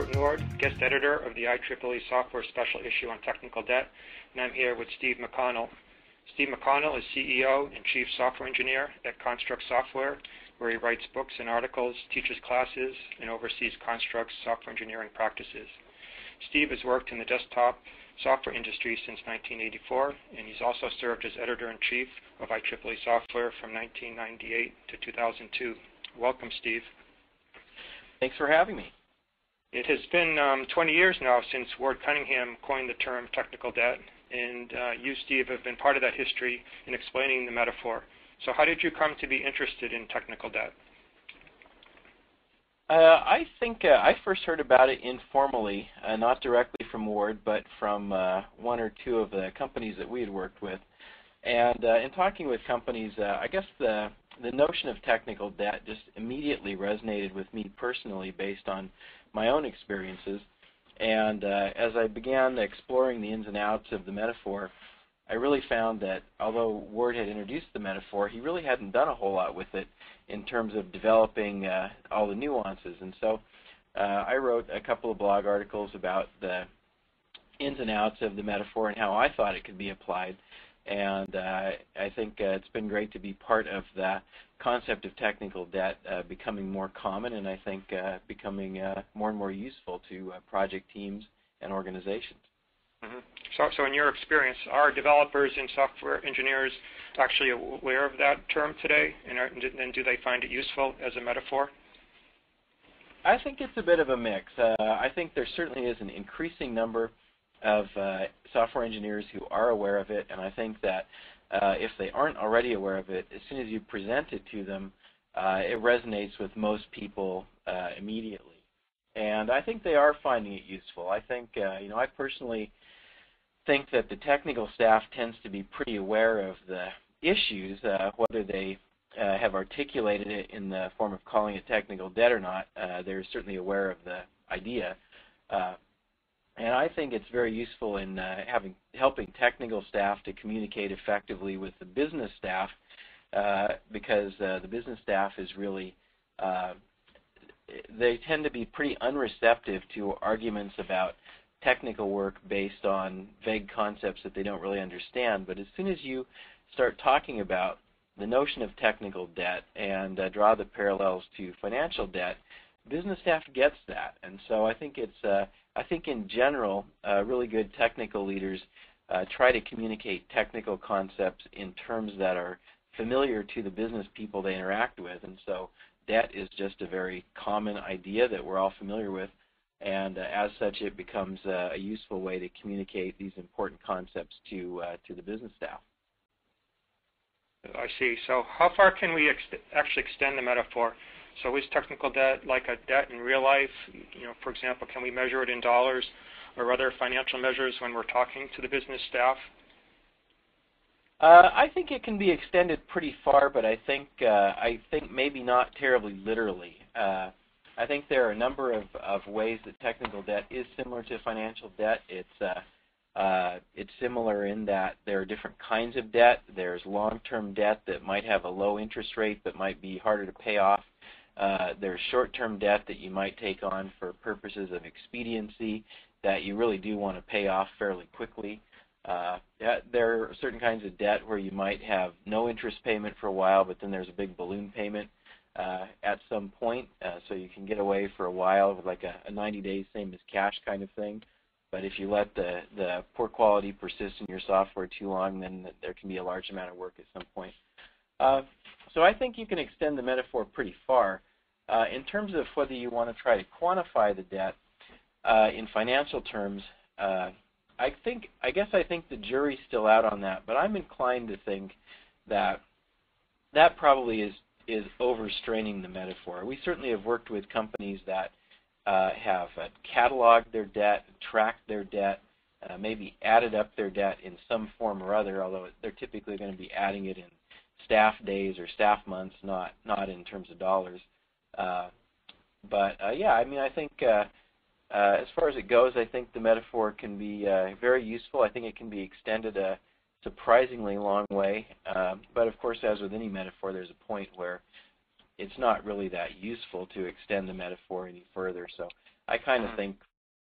Robert Nord, guest editor of the IEEE Software Special Issue on Technical Debt, and I'm here with Steve McConnell. Steve McConnell is CEO and Chief Software Engineer at Construct Software, where he writes books and articles, teaches classes, and oversees Construct's software engineering practices. Steve has worked in the desktop software industry since 1984, and he's also served as editor-in-chief of IEEE Software from 1998 to 2002. Welcome, Steve. Thanks for having me. It has been 20 years now since Ward Cunningham coined the term technical debt, and you, Steve, have been part of that history in explaining the metaphor. So how did you come to be interested in technical debt? I think I first heard about it informally, not directly from Ward, but from one or two of the companies that we had worked with. And in talking with companies, I guess the notion of technical debt just immediately resonated with me personally based on my own experiences. And as I began exploring the ins and outs of the metaphor, I really found that although Ward had introduced the metaphor, he really hadn't done a whole lot with it in terms of developing all the nuances. And so I wrote a couple of blog articles about the ins and outs of the metaphor and how I thought it could be applied. And I think it's been great to be part of the concept of technical debt becoming more common, and I think becoming more and more useful to project teams and organizations. Mm-hmm. So in your experience, are developers and software engineers actually aware of that term today, and do they find it useful as a metaphor? I think it's a bit of a mix. I think there certainly is an increasing number of software engineers who are aware of it, and I think that if they aren't already aware of it, as soon as you present it to them, it resonates with most people immediately. And I think they are finding it useful. I think, I personally think that the technical staff tends to be pretty aware of the issues, whether they have articulated it in the form of calling it technical debt or not. They're certainly aware of the idea. And I think it's very useful in helping technical staff to communicate effectively with the business staff because the business staff is really, they tend to be pretty unreceptive to arguments about technical work based on vague concepts that they don't really understand. But as soon as you start talking about the notion of technical debt and draw the parallels to financial debt, business staff gets that. And so I think it's I think in general, really good technical leaders try to communicate technical concepts in terms that are familiar to the business people they interact with. And so debt is just a very common idea that we're all familiar with. And as such, it becomes a useful way to communicate these important concepts to the business staff. I see. So how far can we actually extend the metaphor? So is technical debt like a debt in real life? For example, can we measure it in dollars or other financial measures when we're talking to the business staff? I think it can be extended pretty far, but I think maybe not terribly literally. I think there are a number of ways that technical debt is similar to financial debt. It's similar in that there are different kinds of debt. There's long-term debt that might have a low interest rate but might be harder to pay off. There's short-term debt that you might take on for purposes of expediency that you really do want to pay off fairly quickly. There are certain kinds of debt where you might have no interest payment for a while, but then there's a big balloon payment at some point, so you can get away for a while with like a 90 days same as cash kind of thing. But if you let the poor quality persist in your software too long, then there can be a large amount of work at some point. So I think you can extend the metaphor pretty far. In terms of whether you want to try to quantify the debt in financial terms, I guess I think the jury's still out on that, but I'm inclined to think that that probably is overstraining the metaphor. We certainly have worked with companies that have cataloged their debt, tracked their debt, maybe added up their debt in some form or other, although they're typically going to be adding it in staff days or staff months, not in terms of dollars. Yeah, I mean, I think as far as it goes, I think the metaphor can be very useful. I think it can be extended a surprisingly long way. But of course, as with any metaphor, there's a point where it's not really that useful to extend the metaphor any further. So I kind of think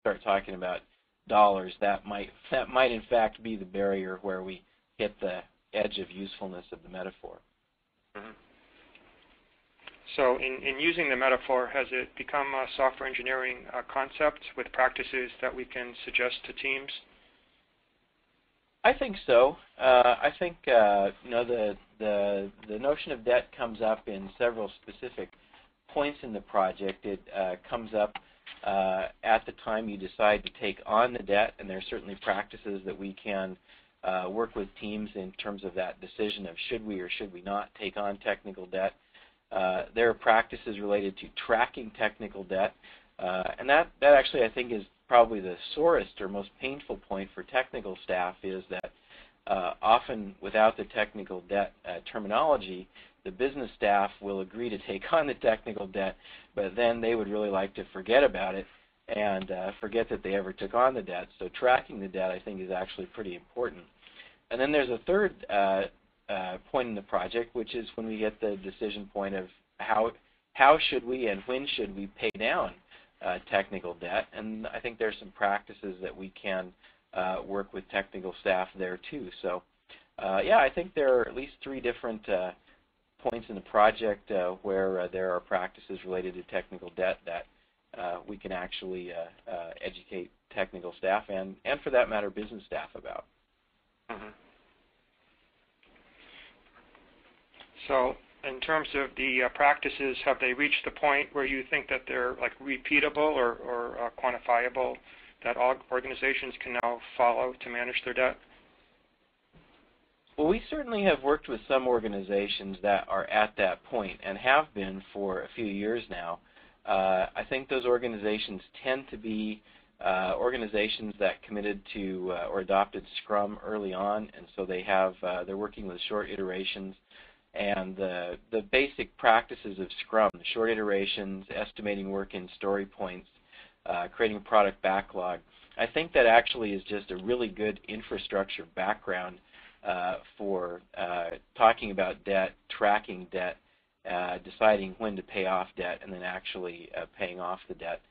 start talking about dollars, that might in fact be the barrier where we hit the edge of usefulness of the metaphor. Mm-hmm. So in using the metaphor, has it become a software engineering concept with practices that we can suggest to teams? I think so. I think the notion of debt comes up in several specific points in the project. It comes up at the time you decide to take on the debt, and there are certainly practices that we can work with teams in terms of that decision of should we or should we not take on technical debt. There are practices related to tracking technical debt, and that actually I think is probably the sorest or most painful point for technical staff, is that often without the technical debt terminology, the business staff will agree to take on the technical debt, but then they would really like to forget about it and forget that they ever took on the debt. So tracking the debt, I think, is actually pretty important. And then there's a third point in the project, which is when we get the decision point of how should we and when should we pay down technical debt, and I think there's some practices that we can work with technical staff there too. So yeah, I think there are at least 3 different points in the project where there are practices related to technical debt that we can actually educate technical staff and for that matter business staff about. Mm-hmm. So in terms of the practices, have they reached the point where you think that they're like repeatable or quantifiable, that all organizations can now follow to manage their debt? Well, we certainly have worked with some organizations that are at that point and have been for a few years now. I think those organizations tend to be organizations that committed to or adopted Scrum early on, and so they're working with short iterations. And the basic practices of Scrum, the short iterations, estimating work in story points, creating a product backlog, I think that actually is just a really good infrastructure background for talking about debt, tracking debt, deciding when to pay off debt, and then actually paying off the debt.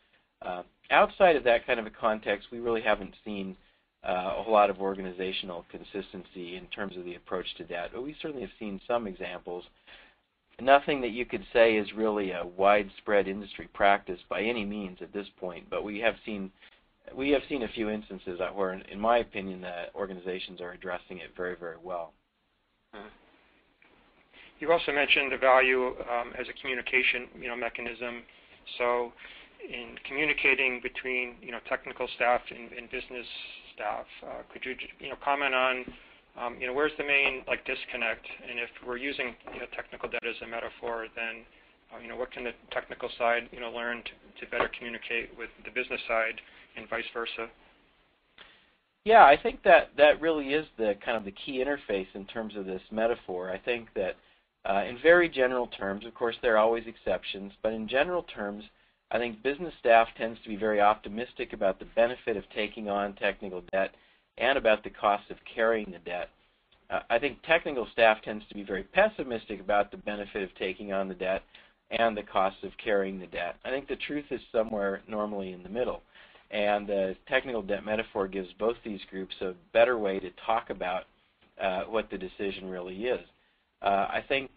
Outside of that kind of a context, we really haven't seen a whole lot of organizational consistency in terms of the approach to debt, but we certainly have seen some examples. Nothing that you could say is really a widespread industry practice by any means at this point, but we have seen a few instances where, in my opinion, the organizations are addressing it very, very well. You also mentioned the value as a communication mechanism. So in communicating between technical staff and business staff, could you comment on where's the main disconnect, and if we're using technical debt as a metaphor, then what can the technical side learn to better communicate with the business side and vice versa? Yeah, I think that really is the kind of the key interface in terms of this metaphor. I think that in very general terms, of course there are always exceptions, but in general terms, I think business staff tends to be very optimistic about the benefit of taking on technical debt and about the cost of carrying the debt. I think technical staff tends to be very pessimistic about the benefit of taking on the debt and the cost of carrying the debt. I think the truth is somewhere normally in the middle. And the technical debt metaphor gives both these groups a better way to talk about what the decision really is. I think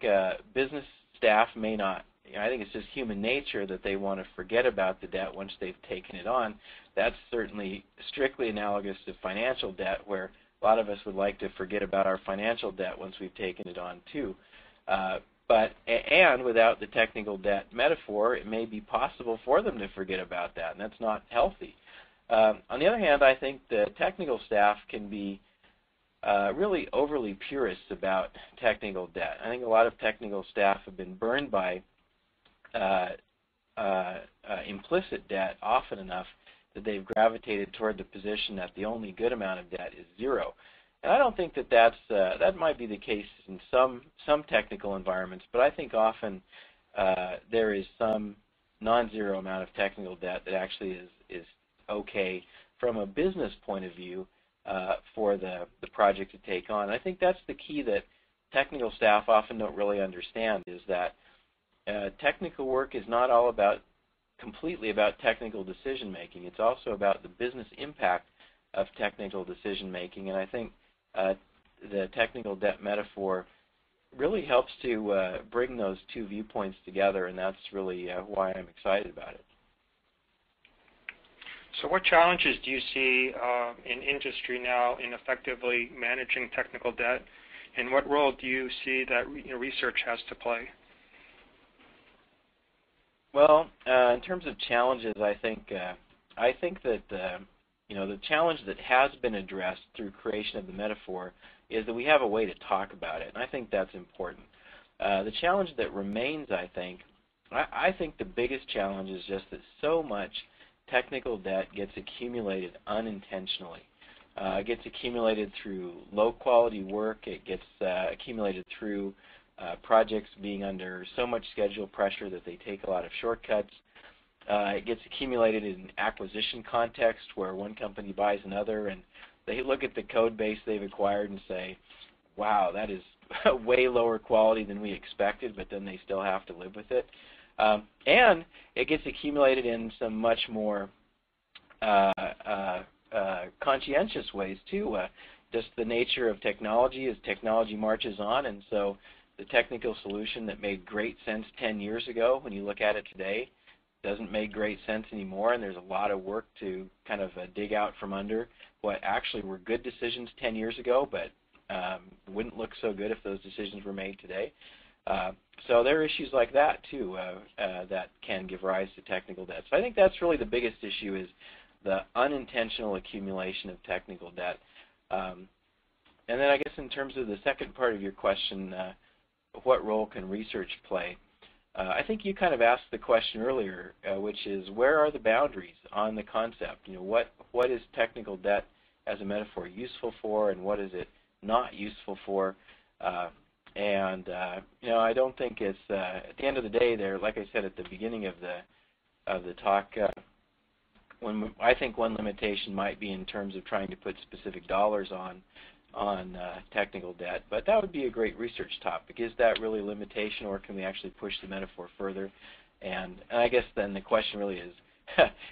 business staff may not, I think it's just human nature that they want to forget about the debt once they've taken it on. That's certainly strictly analogous to financial debt, where a lot of us would like to forget about our financial debt once we've taken it on too. And without the technical debt metaphor, it may be possible for them to forget about that, and that's not healthy. On the other hand, I think the technical staff can be really overly purist about technical debt. I think a lot of technical staff have been burned by implicit debt often enough that they've gravitated toward the position that the only good amount of debt is zero. And I don't think that that might be the case in some technical environments, but I think often there is some non-zero amount of technical debt that actually is okay from a business point of view for the project to take on. I think that's the key that technical staff often don't really understand, is that technical work is not all about completely about technical decision making. It's also about the business impact of technical decision making, and I think the technical debt metaphor really helps to bring those two viewpoints together, and that's really why I'm excited about it. So what challenges do you see in industry now in effectively managing technical debt, and what role do you see that research has to play? Well, in terms of challenges, I think that the challenge that has been addressed through creation of the metaphor is that we have a way to talk about it, and I think that's important. The challenge that remains, I think the biggest challenge is just that so much technical debt gets accumulated unintentionally. It gets accumulated through low-quality work. It gets accumulated through projects being under so much schedule pressure that they take a lot of shortcuts. It gets accumulated in acquisition context where one company buys another and they look at the code base they've acquired and say, wow, that is way lower quality than we expected, but then they still have to live with it. And it gets accumulated in some much more conscientious ways too. Just the nature of technology as technology marches on, and so the technical solution that made great sense 10 years ago, when you look at it today, doesn't make great sense anymore, and there's a lot of work to kind of dig out from under what actually were good decisions 10 years ago, but wouldn't look so good if those decisions were made today. So there are issues like that too that can give rise to technical debt. So I think that's really the biggest issue, is the unintentional accumulation of technical debt. And then I guess in terms of the second part of your question, what role can research play? I think you kind of asked the question earlier, which is, where are the boundaries on the concept? What is technical debt as a metaphor useful for, and what is it not useful for? I don't think it's at the end of the day. There, like I said at the beginning of the talk, I think one limitation might be in terms of trying to put specific dollars on technical debt, but that would be a great research topic. Is that really a limitation, or can we actually push the metaphor further? And I guess then the question really is,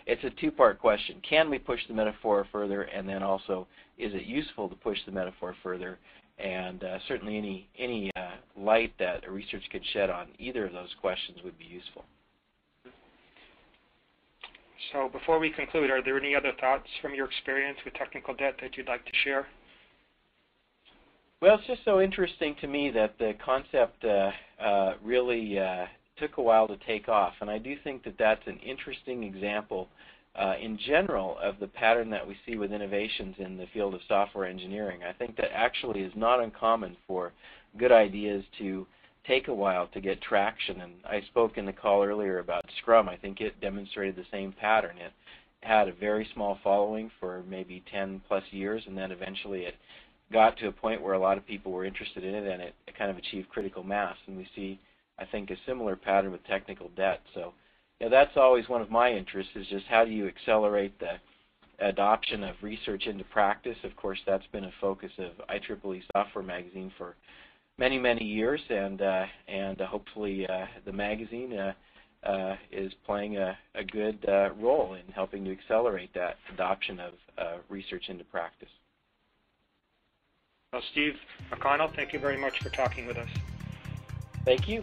it's a two-part question. Can we push the metaphor further, and then also, is it useful to push the metaphor further? And certainly any light that a research could shed on either of those questions would be useful. So before we conclude, are there any other thoughts from your experience with technical debt that you'd like to share? Well, it's just so interesting to me that the concept really took a while to take off, and I do think that that's an interesting example in general of the pattern that we see with innovations in the field of software engineering. I think that actually is not uncommon for good ideas to take a while to get traction, and I spoke in the call earlier about Scrum. I think it demonstrated the same pattern. It had a very small following for maybe 10 plus years, and then eventually it got to a point where a lot of people were interested in it, and it kind of achieved critical mass. And we see, I think, a similar pattern with technical debt. So that's always one of my interests, is just how do you accelerate the adoption of research into practice. Of course, that's been a focus of IEEE Software Magazine for many, many years, and hopefully the magazine is playing a good role in helping to accelerate that adoption of research into practice. Well, Steve McConnell, thank you very much for talking with us. Thank you.